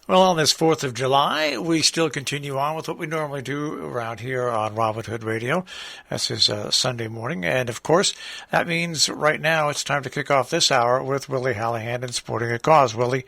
Well, on this 4th of July, we still continue on with what we normally do around here on Robin Hood Radio. This is Sunday morning. And, of course, that means right now it's time to kick off this hour with Willie Hallihan and Sporting a Cause. Willie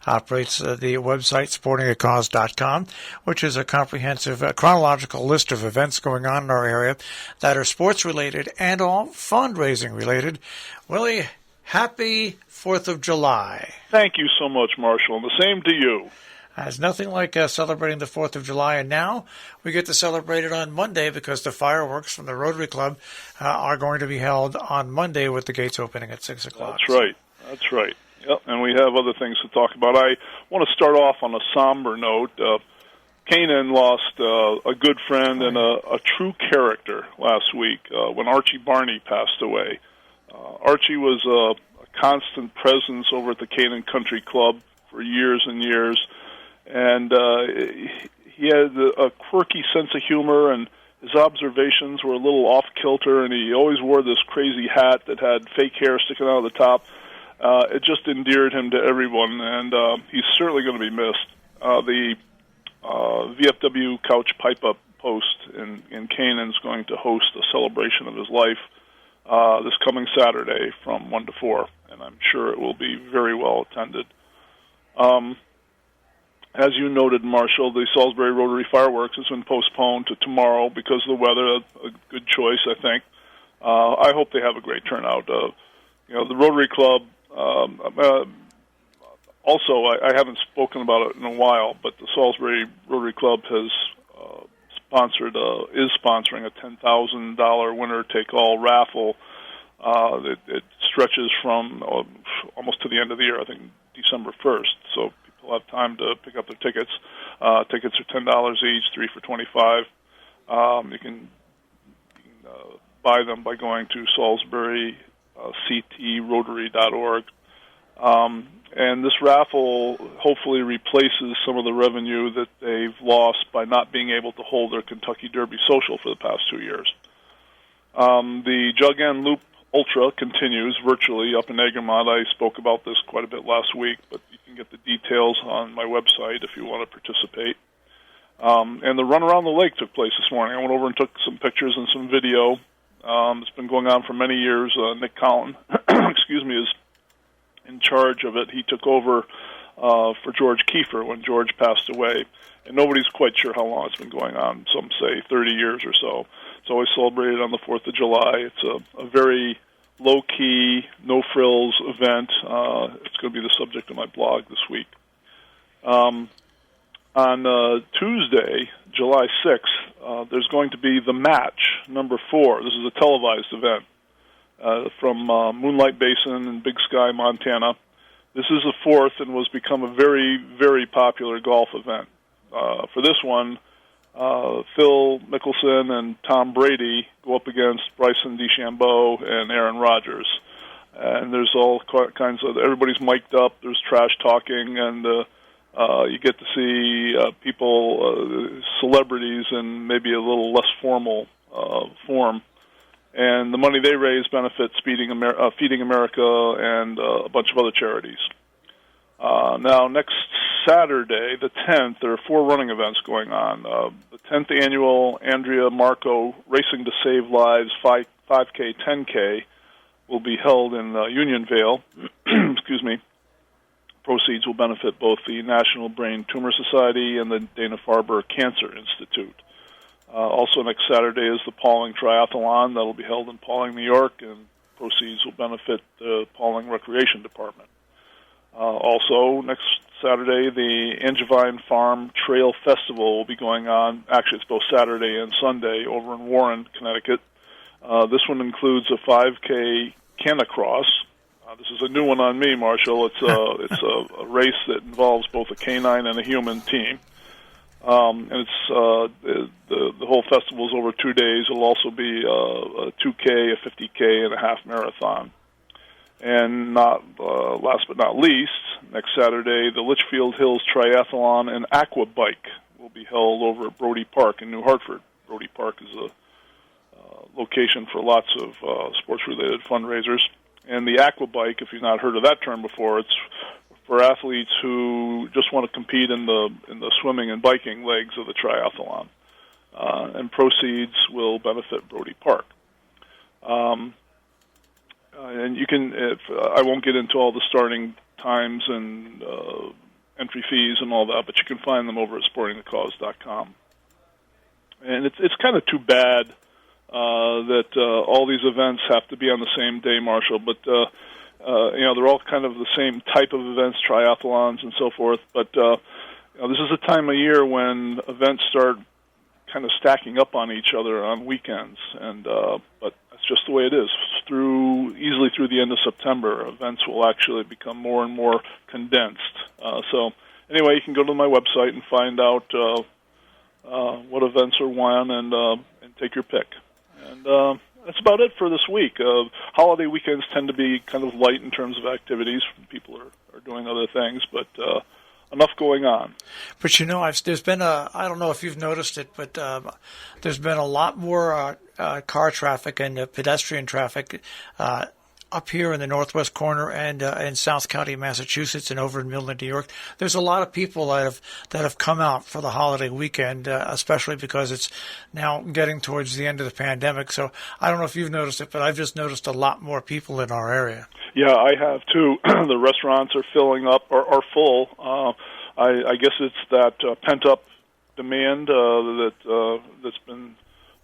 operates the website sportingacause.com, which is a comprehensive chronological list of events going on in our area that are sports-related and all fundraising-related. Willie, happy 4th of July. Thank you so much, Marshall, and the same to you. There's nothing like celebrating the 4th of July, and now we get to celebrate it on Monday because the fireworks from the Rotary Club are going to be held on Monday with the gates opening at 6 o'clock. That's right. Yep, and we have other things to talk about. I want to start off on a somber note. Canaan lost a good friend and a true character last week when Archie Barney passed away. Archie was a constant presence over at the Canaan Country Club for years and years. And he had a quirky sense of humor, and his observations were a little off-kilter, and he always wore this crazy hat that had fake hair sticking out of the top. It just endeared him to everyone, and he's certainly going to be missed. The VFW Couch Pipe-Up Post in Canaan is going to host a celebration of his life this coming Saturday from 1 to 4, and I'm sure it will be very well attended. As you noted, Marshall, the Salisbury Rotary Fireworks has been postponed to tomorrow because of the weather. A good choice, I think. I hope they have a great turnout. The Rotary Club. Also, I haven't spoken about it in a while, but the Salisbury Rotary Club has is sponsoring a $10,000 winner-take-all raffle. It stretches from almost to the end of the year. I think December 1st. So. Will have time to pick up their tickets. Tickets are $10 each, 3 for $25. You can buy them by going to SalisburyCTRotary.org. And this raffle hopefully replaces some of the revenue that they've lost by not being able to hold their Kentucky Derby Social for the past 2 years. The Jug End Loop Ultra continues virtually up in Egremont. I spoke about this quite a bit last week, but you can get the details on my website if you want to participate. And the run around the lake took place this morning. I went over and took some pictures and some video. It's been going on for many years. Nick Collin, is in charge of it. He took over for George Kiefer when George passed away. And nobody's quite sure how long it's been going on. Some say 30 years or so. It's always celebrated on the 4th of July. It's a very low-key, no-frills event. It's going to be the subject of my blog this week. On Tuesday, July 6th, there's going to be The Match, number 4. This is a televised event from Moonlight Basin in Big Sky, Montana. This is the 4th and was become a very, very popular golf event. For this one, Phil Mickelson and Tom Brady go up against Bryson DeChambeau and Aaron Rodgers. And there's all kinds of, everybody's mic'd up, there's trash talking, and you get to see people, celebrities in maybe a little less formal form. And the money they raise benefits Feeding America and a bunch of other charities. Now, next Saturday, the 10th, there are 4 running events going on. The 10th annual Andrea Marco Racing to Save Lives 5K, 10K will be held in Unionvale. Excuse me. Proceeds will benefit both the National Brain Tumor Society and the Dana-Farber Cancer Institute. Also next Saturday is the Pauling Triathlon. That will be held in Pauling, New York, and proceeds will benefit the Pauling Recreation Department. Also, next Saturday, the Angevine Farm Trail Festival will be going on. Actually, it's both Saturday and Sunday over in Warren, Connecticut. This one includes a 5K Canicross. This is a new one on me, Marshall. It's a race that involves both a canine and a human team. And it's the whole festival is over 2 days. It'll also be a 2K, a 50K, and a half marathon. And last but not least, next Saturday, the Litchfield Hills Triathlon and Aqua Bike will be held over at Brody Park in New Hartford. Brody Park is a location for lots of sports-related fundraisers. And the Aqua Bike, if you've not heard of that term before, it's for athletes who just want to compete in the swimming and biking legs of the triathlon, and proceeds will benefit Brody Park. And you can, I won't get into all the starting times and entry fees and all that, but you can find them over at sportingthecause.com. And it's kind of too bad that all these events have to be on the same day, Marshall. But they're all kind of the same type of events, triathlons and so forth. But this is a time of year when events start kind of stacking up on each other on weekends, and but that's just the way it is. Easily through the end of September, events will actually become more and more condensed. So anyway, you can go to my website and find out what events are when, and take your pick. And that's about it for this week. Holiday weekends tend to be kind of light in terms of activities. People are doing other things, but enough going on. But there's been I don't know if you've noticed it, but there's been a lot more car traffic and pedestrian traffic up here in the northwest corner and in South County, Massachusetts, and over in Milton, New York. There's a lot of people that have come out for the holiday weekend, especially because it's now getting towards the end of the pandemic. So I don't know if you've noticed it, but I've just noticed a lot more people in our area. Yeah, I have too. The restaurants are filling up or are full. I guess it's that pent-up demand that's been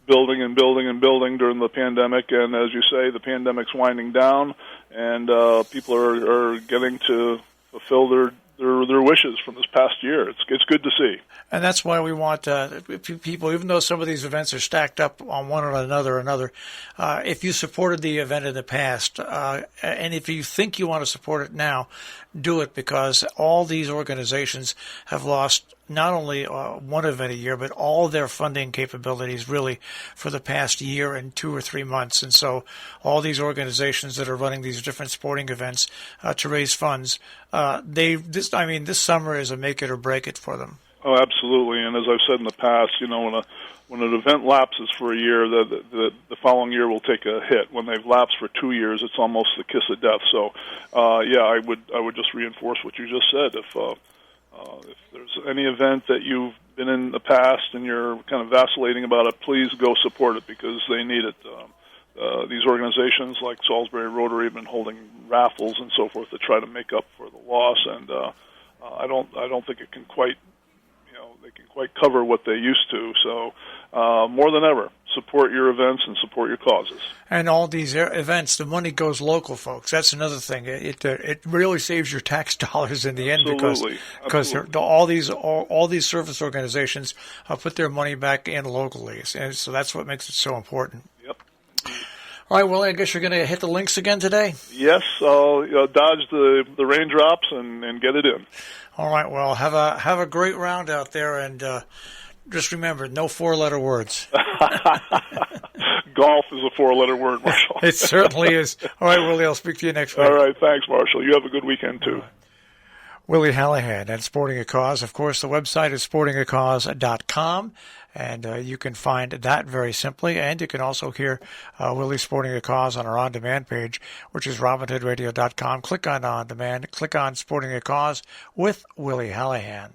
building and building and building during the pandemic, and as you say, the pandemic's winding down, and people are getting to fulfill their wishes from this past year. It's good to see. And that's why we want people, even though some of these events are stacked up on one another, if you supported the event in the past, and if you think you want to support it now, do it, because all these organizations have lost not only one event a year, but all their funding capabilities really for the past year and 2 or 3 months. And so all these organizations that are running these different sporting events to raise funds, this summer is a make it or break it for them. Oh, absolutely. And as I've said in the past, when an event lapses for a year, the following year will take a hit. When they've lapsed for 2 years, it's almost the kiss of death. So, I would just reinforce what you just said. If there's any event that you've been in the past and you're kind of vacillating about it, please go support it, because they need it. These organizations like Salisbury Rotary have been holding raffles and so forth to try to make up for the loss, and I don't think it can quite. They can quite cover what they used to. So more than ever, support your events and support your causes. And all these events, the money goes local, folks. That's another thing. It really saves your tax dollars in the end, because all these service organizations put their money back in locally, and so that's what makes it so important. Yep. All right, Willie, I guess you're going to hit the links again today? Yes, I'll dodge the raindrops and get it in. All right, well, have a great round out there, and just remember, no 4-letter words. Golf is a 4-letter word, Marshall. It certainly is. All right, Willie, I'll speak to you next week. All right, thanks, Marshall. You have a good weekend, too. Willie Hallihan at Sporting a Cause. Of course, the website is sportingacause.com, and you can find that very simply. And you can also hear Willie Sporting a Cause on our on-demand page, which is robinhoodradio.com. Click on On Demand, click on Sporting a Cause with Willie Hallihan.